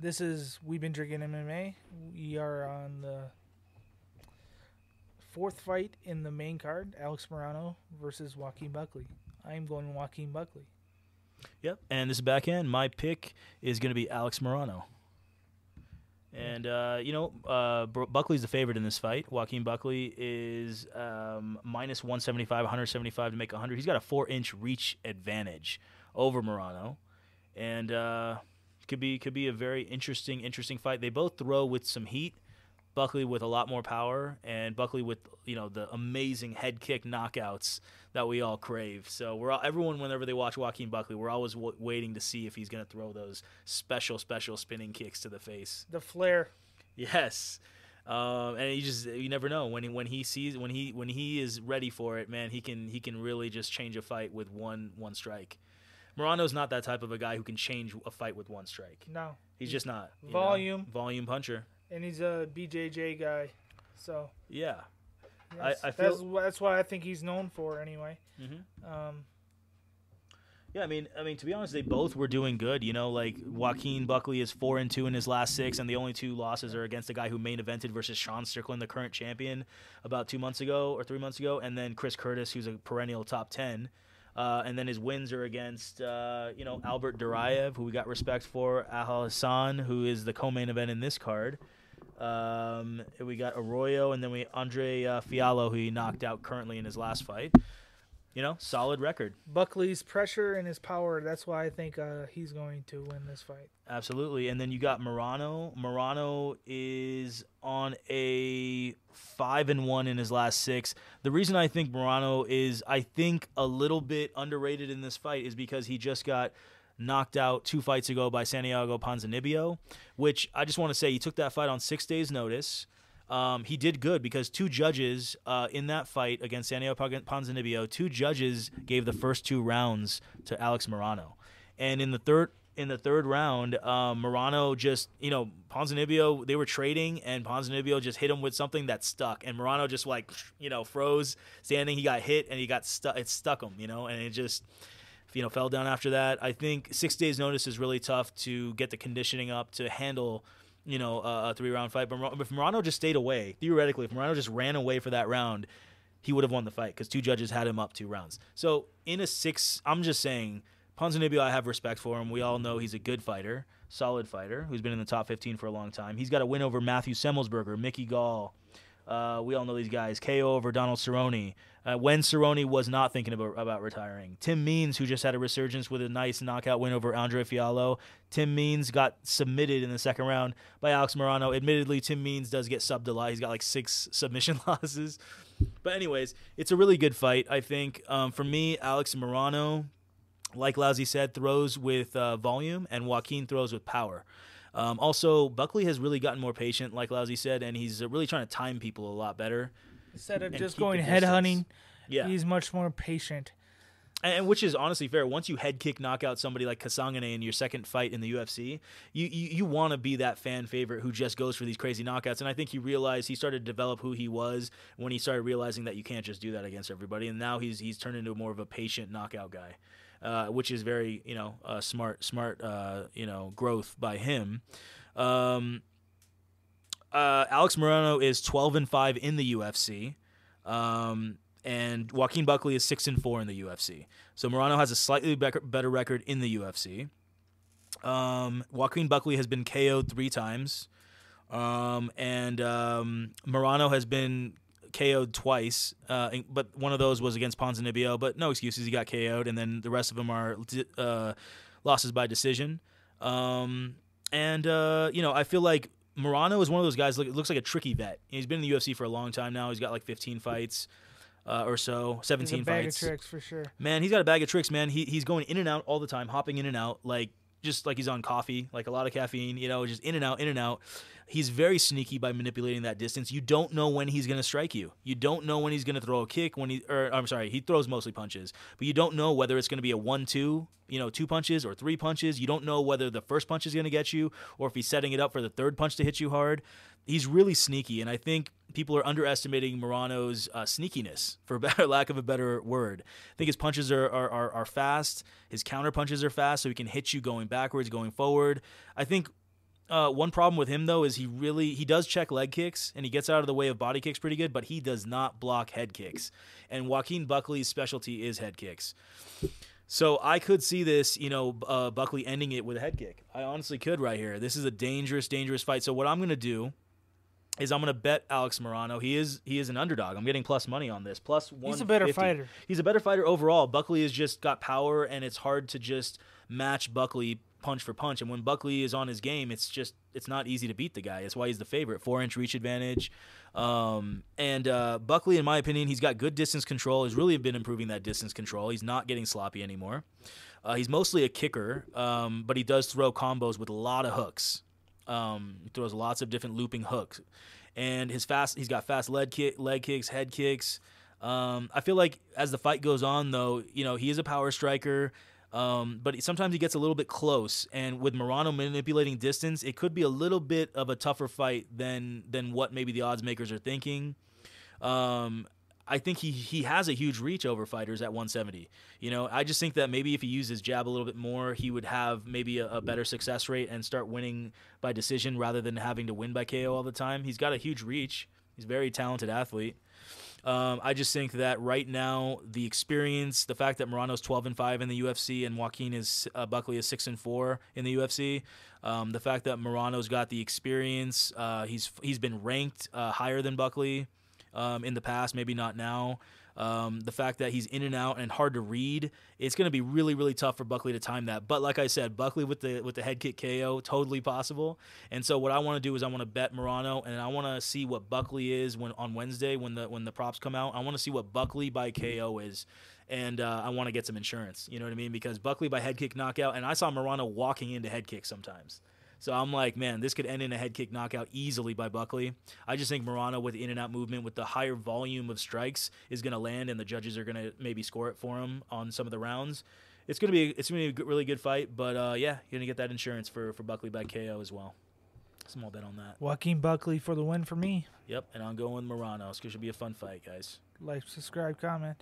This is We've Been Drinking MMA. We are on the fourth fight in the main card, Alex Morono versus Joaquin Buckley. I'm going Joaquin Buckley. Yep, and this is back in. My pick is going to be Alex Morono. And, Buckley's the favorite in this fight. Joaquin Buckley is minus 175, 175 to make 100. He's got a 4-inch reach advantage over Morono. And could be a very interesting fight. They both throw with some heat. Buckley with a lot more power, and Buckley with the amazing head kick knockouts that we all crave. So everyone, whenever they watch Joaquin Buckley, we're always waiting to see if he's going to throw those special spinning kicks to the face. The flair. Yes, and you never know when he is ready for it, man. He can really just change a fight with one strike. Morono's not that type of a guy who can change a fight with one strike. No, he's just not. Volume puncher. And he's a BJJ guy, so yeah. Yes, I feel that's what I think he's known for anyway. Mm-hmm. Yeah, I mean, to be honest, they both were doing good. Like Joaquin Buckley is 4-2 in his last 6, and the only 2 losses are against the guy who main evented versus Sean Strickland, the current champion, about 2 months ago or 3 months ago, and then Chris Curtis, who's a perennial top 10. And then his wins are against, Albert Duraev, who we got respect for, Ahal Hassan, who is the co-main event in this card. We got Arroyo, and then Andre Fiallo, who he knocked out currently in his last fight. Solid record. Buckley's pressure and his power, that's why I think he's going to win this fight. Absolutely. And then you got Morono. Morono is on a 5-1 in his last 6. The reason I think Morono is, a little bit underrated in this fight is because he just got knocked out 2 fights ago by Santiago Ponzinibbio, which I just want to say he took that fight on 6 days' notice. He did good because 2 judges in that fight against Santiago Ponzinibbio, 2 judges gave the first 2 rounds to Alex Morono. And in the third round, Morono just, Ponzinibbio, they were trading, and Ponzinibbio just hit him with something that stuck. And Morono just, froze standing. He got hit, and he got stuck. It stuck him, and it just, fell down after that. I think 6 days' notice is really tough to get the conditioning up to handle, a 3-round fight. But if Morono just stayed away, theoretically, if Morono just ran away for that round, he would have won the fight because 2 judges had him up 2 rounds. So in a 6, I'm just saying, Ponzinibbio, I have respect for him. We all know he's a good fighter, solid fighter, who's been in the top 15 for a long time. He's got a win over Matthew Semmelsberger, Mickey Gall. We all know these guys. KO over Donald Cerrone. When Cerrone was not thinking about retiring. Tim Means, who just had a resurgence with a nice knockout win over Andre Fiallo. Tim Means got submitted in the second round by Alex Morono. Admittedly, Tim Means does get subbed a lot. He's got 6 submission losses. But anyways, it's a really good fight, I think. For me, Alex Morono, like Lousy said, throws with volume, and Joaquin throws with power. Also, Buckley has really gotten more patient, like Lousy said, and he's really trying to time people a lot better. Instead of just going head hunting, yeah, he's much more patient. And which is honestly fair. Once you head kick knock out somebody like Kasangane in your second fight in the UFC, you want to be that fan favorite who just goes for these crazy knockouts. And I think he started to develop who he was when he started realizing that you can't just do that against everybody. And now he's turned into more of a patient knockout guy, which is very smart growth by him. Alex Morono is 12-5 in the UFC. And Joaquin Buckley is 6-4 in the UFC. So Morono has a slightly better record in the UFC. Joaquin Buckley has been KO'd 3 times. And Morono has been KO'd twice. But one of those was against Ponzinibbio. But no excuses, he got KO'd. And then the rest of them are losses by decision. I feel like Morono is one of those guys, looks like a tricky vet. He's been in the UFC for a long time now. He's got 15 fights. Or so, 17 He's a bag fights. of tricks for sure. Man, he's got a bag of tricks, man. He's going in and out all the time, hopping in and out, just like he's on coffee, a lot of caffeine, just in and out. He's very sneaky by manipulating that distance. You don't know when he's going to strike you. You don't know when he's going to throw a kick. He throws mostly punches, but you don't know whether it's going to be a 1-2, 2 punches or 3 punches. You don't know whether the first punch is going to get you or if he's setting it up for the third punch to hit you hard. He's really sneaky, and I think people are underestimating Morono's sneakiness, for lack of a better word. I think his punches are fast. His counter punches are fast, so he can hit you going backwards, going forward. I think One problem with him, though, is he does check leg kicks, and he gets out of the way of body kicks pretty good, but he does not block head kicks. And Joaquin Buckley's specialty is head kicks. So I could see this, Buckley ending it with a head kick. I honestly could right here. This is a dangerous, dangerous fight. So what I'm going to do is I'm going to bet Alex Morono. He is an underdog. I'm getting plus money on this. Plus 150. He's a better fighter. He's a better fighter overall. Buckley has just got power, and it's hard to just match Buckley punch for punch. And when Buckley is on his game, it's not easy to beat the guy. That's why he's the favorite. 4-inch reach advantage. Buckley, in my opinion, he's got good distance control. He's really been improving that distance control. He's not getting sloppy anymore. He's mostly a kicker, but he does throw combos with a lot of hooks. He throws lots of different looping hooks. And he's got fast leg kicks, head kicks. I feel like as the fight goes on, though, he is a power striker. But sometimes he gets a little bit close, and with Morono manipulating distance, it could be a little bit of a tougher fight than what maybe the odds makers are thinking. I think he has a huge reach over fighters at 170. I just think that maybe if he used his jab a little bit more, he would have maybe a better success rate and start winning by decision rather than having to win by KO all the time. He's got a huge reach. He's a very talented athlete. I just think that right now, the experience, the fact that Morono's 12-5 in the UFC and Buckley is 6-4 in the UFC, the fact that Morono's got the experience, he's been ranked higher than Buckley in the past, maybe not now. The fact that he's in and out and hard to read, it's going to be really, really tough for Buckley to time that. But like I said, Buckley with the head kick KO, totally possible. And so what I want to do is I want to bet Morono, and I want to see what Buckley is on Wednesday when the props come out. I want to see what Buckley by KO is, and I want to get some insurance. You know what I mean? Because Buckley by head kick knockout, and I saw Morono walking into head kicks sometimes. So I'm like, man, this could end in a head kick knockout easily by Buckley. I just think Morono with the in-and-out movement, with the higher volume of strikes, is going to land, and the judges are going to maybe score it for him on some of the rounds. It's going to be a really good fight, but yeah, you're going to get that insurance for Buckley by KO as well. Small bet on that. Joaquin Buckley for the win for me. Yep, and I'm going Morono. It's going to be a fun fight, guys. Like, subscribe, comment.